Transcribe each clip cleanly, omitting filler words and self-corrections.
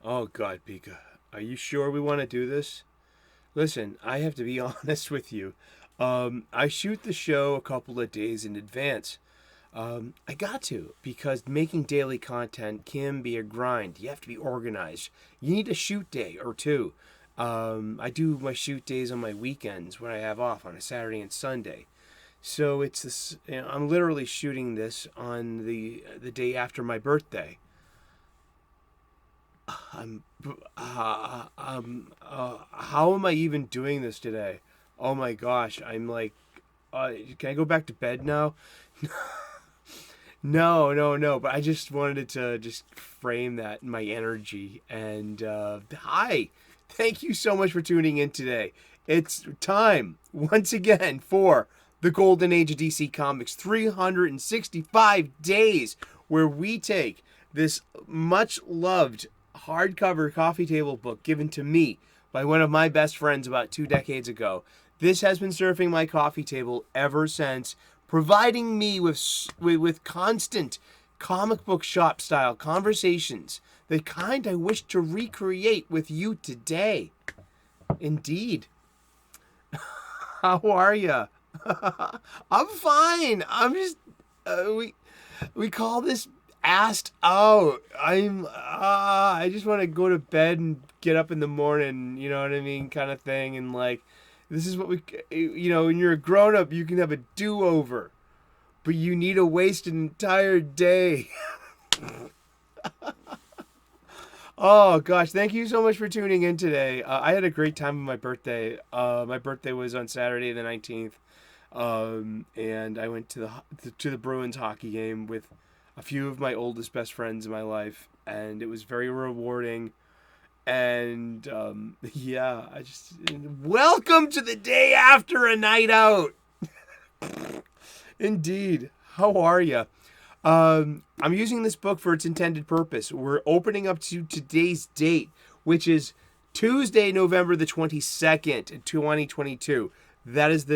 Oh, God, Pika. Are you sure we want to do this? Listen, I have to be honest with you. I shoot the show a couple of days in advance. I got to, because making daily content can be a grind. You have to be organized. You need a shoot day or two. I do my shoot days on my weekends when I have off on a Saturday and Sunday. So it's this. I'm literally shooting this on the day after my birthday. I'm. How am I even doing this today? Oh my gosh! I'm like, can I go back to bed now? No, no, no. But I just wanted to just frame that in my energy. And hi, thank you so much for tuning in today. It's time once again for the Golden Age of DC Comics, 365 days, where we take this much loved hardcover coffee table book given to me by one of my best friends about 2 decades ago. This has been surfing my coffee table ever since, providing me with constant comic book shop style conversations, the kind I wish to recreate with you today. Indeed. How are you? I'm fine. I'm just we call this asked out. I just want to go to bed and get up in the morning, you know what I mean, kind of thing. And like, this is what when you're a grown up, you can have a do-over, but you need to waste an entire day. Oh gosh, thank you so much for tuning in today. I had a great time on my birthday. My birthday was on Saturday the 19th. And I went to the Bruins hockey game with a few of my oldest best friends in my life, and it was very rewarding. And yeah, welcome to the day after a night out. Indeed. How are you? I'm using this book for its intended purpose. We're opening up to today's date, which is Tuesday, November the 22nd, 2022. That is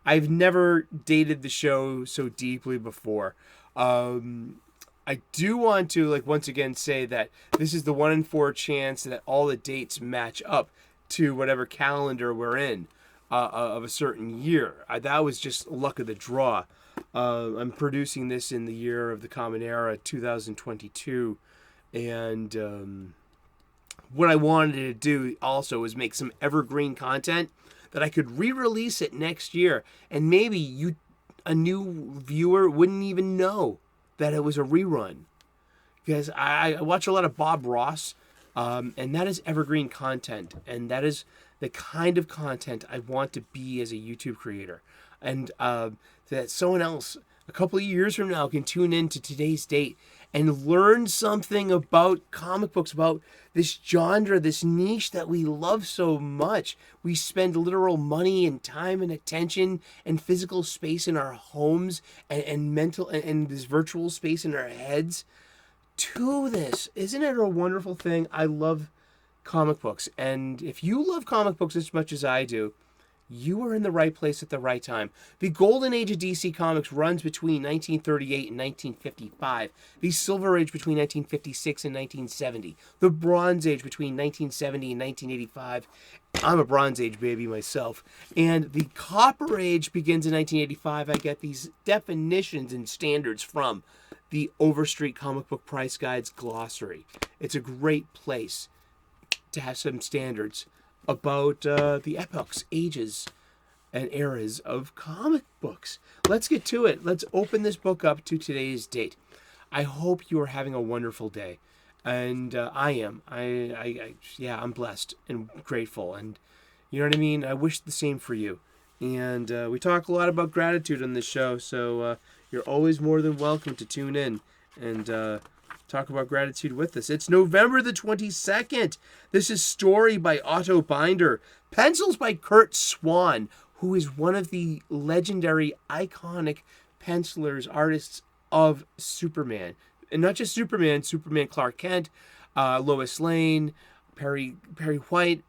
I've never dated the show so deeply before. I do want to, once again say that this is the 1 in 4 chance that all the dates match up to whatever calendar we're in of a certain year. That was just luck of the draw. I'm producing this in the year of the Common Era, 2022. And what I wanted to do also is make some evergreen content that I could re-release it next year, and maybe a new viewer wouldn't even know that it was a rerun. Because I watch a lot of Bob Ross, and that is evergreen content, and that is the kind of content I want to be as a YouTube creator. And that someone else a couple of years from now can tune in to today's date and learn something about comic books, about this genre, this niche that we love so much. We spend literal money and time and attention and physical space in our homes and mental and this virtual space in our heads to this. Isn't it a wonderful thing? I love comic books. And if you love comic books as much as I do, you are in the right place at the right time. The Golden Age of DC Comics runs between 1938 and 1955. The Silver Age between 1956 and 1970. The Bronze Age between 1970 and 1985. I'm a Bronze Age baby myself. And the Copper Age begins in 1985. I get these definitions and standards from the Overstreet Comic Book Price Guides Glossary. It's a great place to have some standards about the epochs, ages, and eras of comic books. Let's get to it. Let's open this book up to today's date. I hope you are having a wonderful day, and I am. I'm blessed and grateful, and you know what I mean. I wish the same for you. And we talk a lot about gratitude on this show, so you're always more than welcome to tune in and talk about gratitude with us. It's November the 22nd. This is story by Otto Binder. Pencils by Curt Swan, who is one of the legendary, iconic pencilers, artists of Superman. And not just Superman, Superman Clark Kent, Lois Lane, Perry White,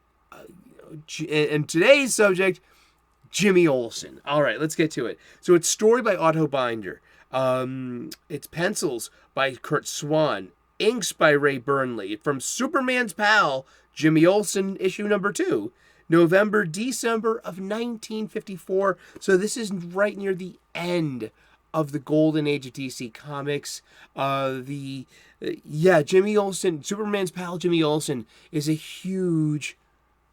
and today's subject, Jimmy Olsen. All right, let's get to it. So it's story by Otto Binder. It's pencils by Curt Swan. inks by Ray Burnley. From Superman's Pal, Jimmy Olsen, issue number 2, November, December of 1954. So this is right near the end of the golden age of DC Comics. Jimmy Olsen, Superman's Pal, Jimmy Olsen, is a huge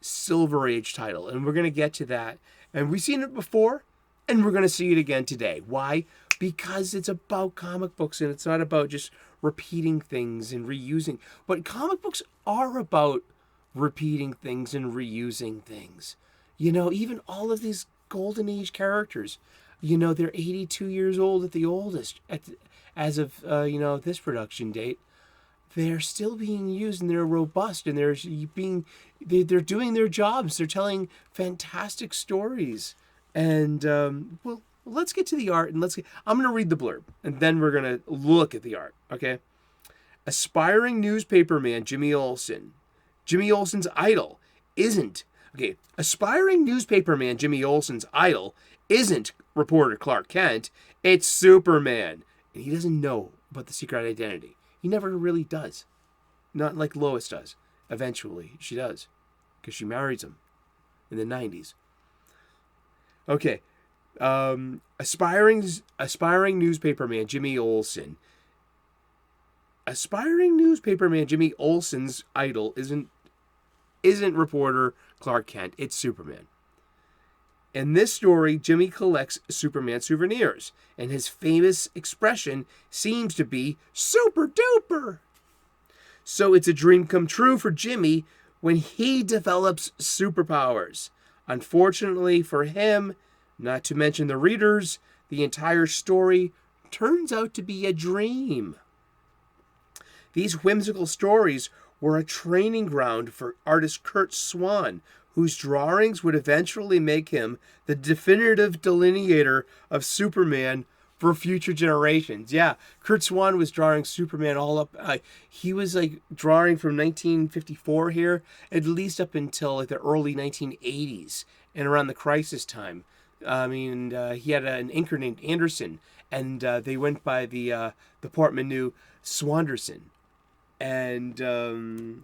Silver Age title, and we're going to get to that. And we've seen it before, and we're going to see it again today. Why? Because it's about comic books, and it's not about just repeating things and reusing. But comic books are about repeating things and reusing things. You know, even all of these golden age characters, you know, they're 82 years old at the oldest as of this production date. They're still being used, and they're robust, and they're doing their jobs. They're telling fantastic stories. And well, let's get to the art, and I'm going to read the blurb, and then we're going to look at the art. Okay. Aspiring newspaperman Jimmy Olsen. Jimmy Olsen's idol isn't Aspiring newspaperman Jimmy Olsen's idol isn't reporter Clark Kent. It's Superman, and he doesn't know about the secret identity. He never really does. Not like Lois does. Eventually, she does, because she marries him in the 90s. Okay. Aspiring newspaperman Jimmy Olsen. Aspiring newspaperman Jimmy Olsen's idol isn't reporter Clark Kent. It's Superman. In this story, Jimmy collects Superman souvenirs, and his famous expression seems to be super duper. So it's a dream come true for Jimmy when he develops superpowers. Unfortunately for him, not to mention the readers, the entire story turns out to be a dream. These whimsical stories were a training ground for artist Curt Swan, whose drawings would eventually make him the definitive delineator of Superman for future generations. Yeah, Curt Swan was drawing Superman all up. He was drawing from 1954 here, at least up until the early 1980s and around the Crisis time. He had an inker named Anderson, and they went by the portmanteau Swanderson. And I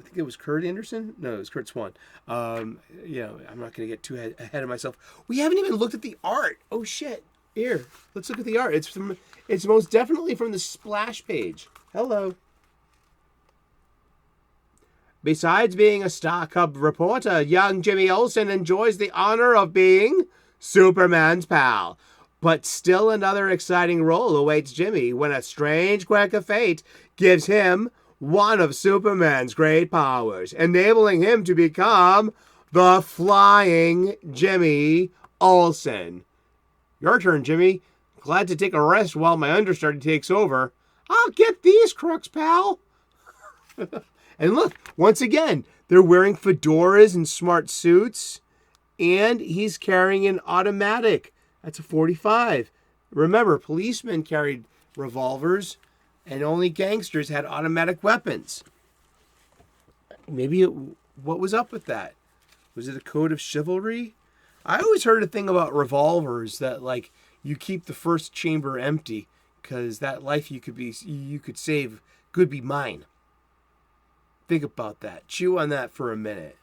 think it was Kurt Anderson. No, it was Curt Swan. I'm not going to get too ahead of myself. We haven't even looked at the art. Oh shit! Here, let's look at the art. It's most definitely from the splash page. Hello. Besides being a Star Cub reporter, young Jimmy Olsen enjoys the honor of being Superman's pal. But still another exciting role awaits Jimmy when a strange quirk of fate gives him one of Superman's great powers, enabling him to become the Flying Jimmy Olsen. Your turn, Jimmy. Glad to take a rest while my understudy takes over. I'll get these crooks, pal. And look, once again, they're wearing fedoras and smart suits, and he's carrying an automatic. That's a .45. Remember, policemen carried revolvers, and only gangsters had automatic weapons. What was up with that? Was it a code of chivalry? I always heard a thing about revolvers that, you keep the first chamber empty, because that life you could save could be mine. Think about that. Chew on that for a minute.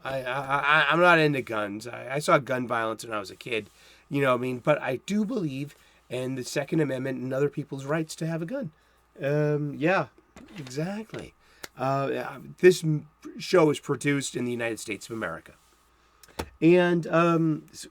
I'm not into guns. I saw gun violence when I was a kid, but I do believe in the Second Amendment and other people's rights to have a gun. Yeah, exactly. This show is produced in the United States of America. And,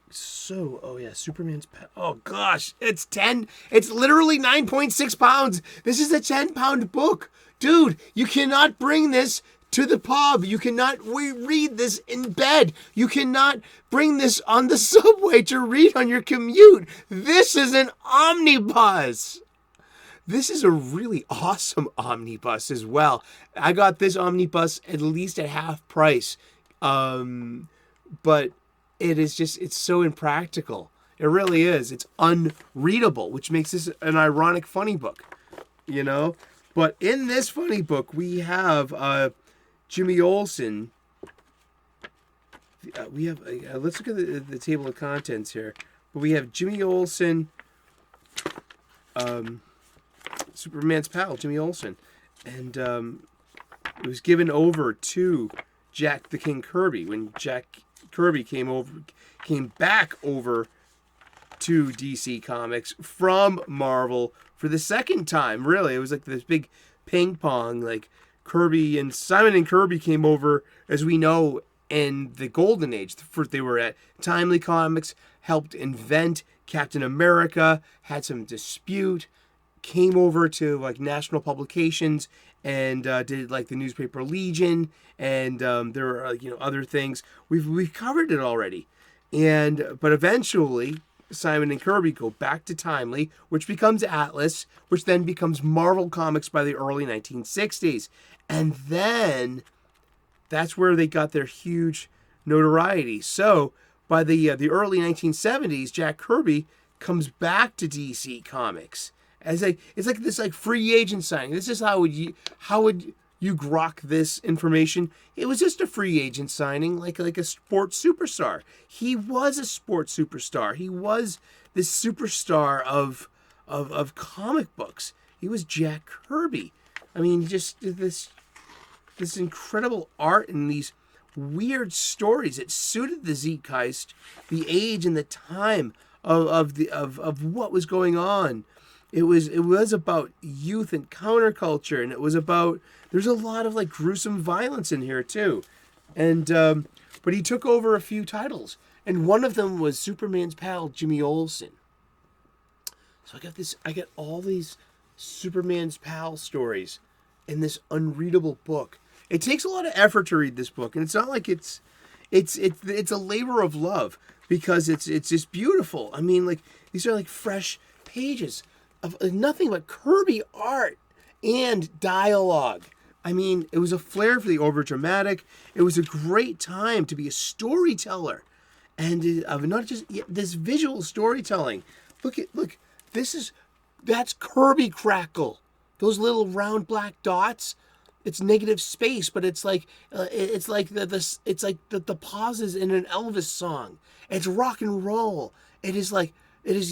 Superman's, oh gosh, it's literally 9.6 pounds. This is a 10-pound book. Dude, you cannot bring this to the pub. You cannot read this in bed. You cannot bring this on the subway to read on your commute. This is an omnibus. This is a really awesome omnibus as well. I got this omnibus at least at half price. But it's so impractical. It really is. It's unreadable, which makes this an ironic funny book, But in this funny book, we have Jimmy Olsen. We have let's look at the table of contents here. We have Jimmy Olsen, Superman's pal, Jimmy Olsen, And it was given over to Jack the King Kirby when Jack Kirby came back over to DC Comics from Marvel for the second time. Really, it was like this big ping pong. Like Kirby and Simon and Kirby came over, as we know, in the Golden Age. First, they were at Timely Comics, helped invent Captain America, had some dispute, came over to like national publications and did like the newspaper Legion, and there are other things. We've covered it already, but eventually Simon and Kirby go back to Timely, which becomes Atlas, which then becomes Marvel Comics by the early 1960s, and then that's where they got their huge notoriety. So by the early 1970s, Jack Kirby comes back to DC Comics as it's like this like free agent signing. This is how would you grok this information? It was just a free agent signing, like a sports superstar. He was a sports superstar. He was this superstar of comic books. He was Jack Kirby. I mean, just this incredible art and these weird stories. It suited the zeitgeist, the age and the time of what was going on. It was about youth and counterculture, and it was about, there's a lot of like gruesome violence in here too, and but he took over a few titles, and one of them was Superman's pal Jimmy Olsen. So I got all these Superman's pal stories in this unreadable book. It takes a lot of effort to read this book, and it's not like it's a labor of love, because it's just beautiful. I mean, like, these are like fresh pages of nothing but Kirby art and dialogue. I mean, it was a flair for the overdramatic. It was a great time to be a storyteller, and of not just this visual storytelling. Look, that's Kirby Crackle. Those little round black dots. It's negative space, but it's like the pauses in an Elvis song. It's rock and roll. It is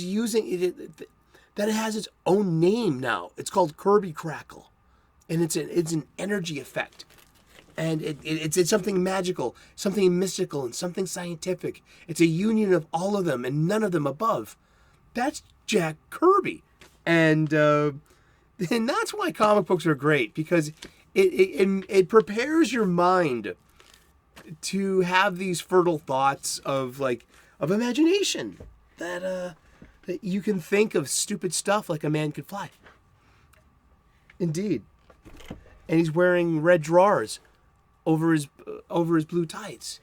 using it. That it has its own name now. It's called Kirby Crackle, and it's an energy effect, and it's something magical, something mystical, and something scientific. It's a union of all of them and none of them above. That's Jack Kirby, and that's why comic books are great, because it prepares your mind to have these fertile thoughts of imagination that you can think of stupid stuff like a man could fly. Indeed. And he's wearing red drawers over his blue tights.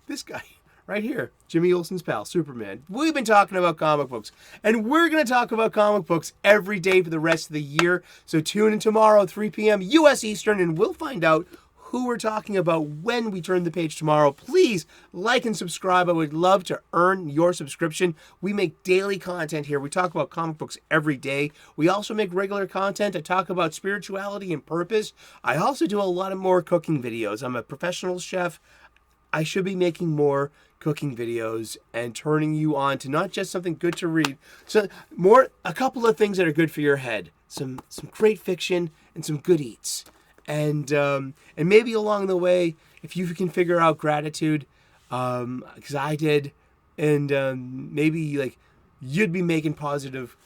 This guy right here, Jimmy Olsen's pal, Superman. We've been talking about comic books, and we're going to talk about comic books every day for the rest of the year. So tune in tomorrow, 3 p.m. U.S. Eastern, and we'll find out who we're talking about when we turn the page tomorrow. Please like and subscribe. I would love to earn your subscription. We make daily content here. We talk about comic books every day. We also make regular content. I talk about spirituality and purpose. I also do a lot of more cooking videos. I'm a professional chef. I should be making more cooking videos and turning you on to not just something good to read, so a couple of things that are good for your head. Some great fiction and some good eats. And maybe along the way, if you can figure out gratitude, because I did, and maybe like you'd be making positive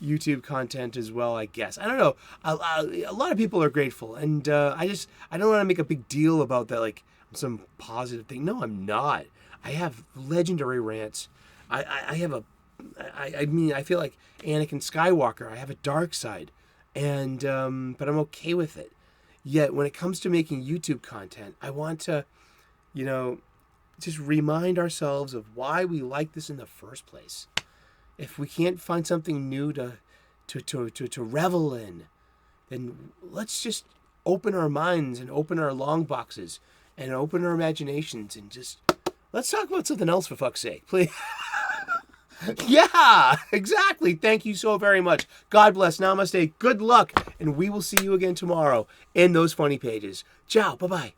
YouTube content as well, I guess. I don't know. A lot of people are grateful, and I don't want to make a big deal about that, like some positive thing. No, I'm not. I have legendary rants. I mean, I feel like Anakin Skywalker. I have a dark side, and but I'm okay with it. Yet when it comes to making YouTube content, I want to, just remind ourselves of why we like this in the first place. If we can't find something new to revel in, then let's just open our minds and open our long boxes and open our imaginations and just let's talk about something else, for fuck's sake, please. Yeah, exactly. Thank you so very much. God bless. Namaste. Good luck. And we will see you again tomorrow in those funny pages. Ciao. Bye-bye.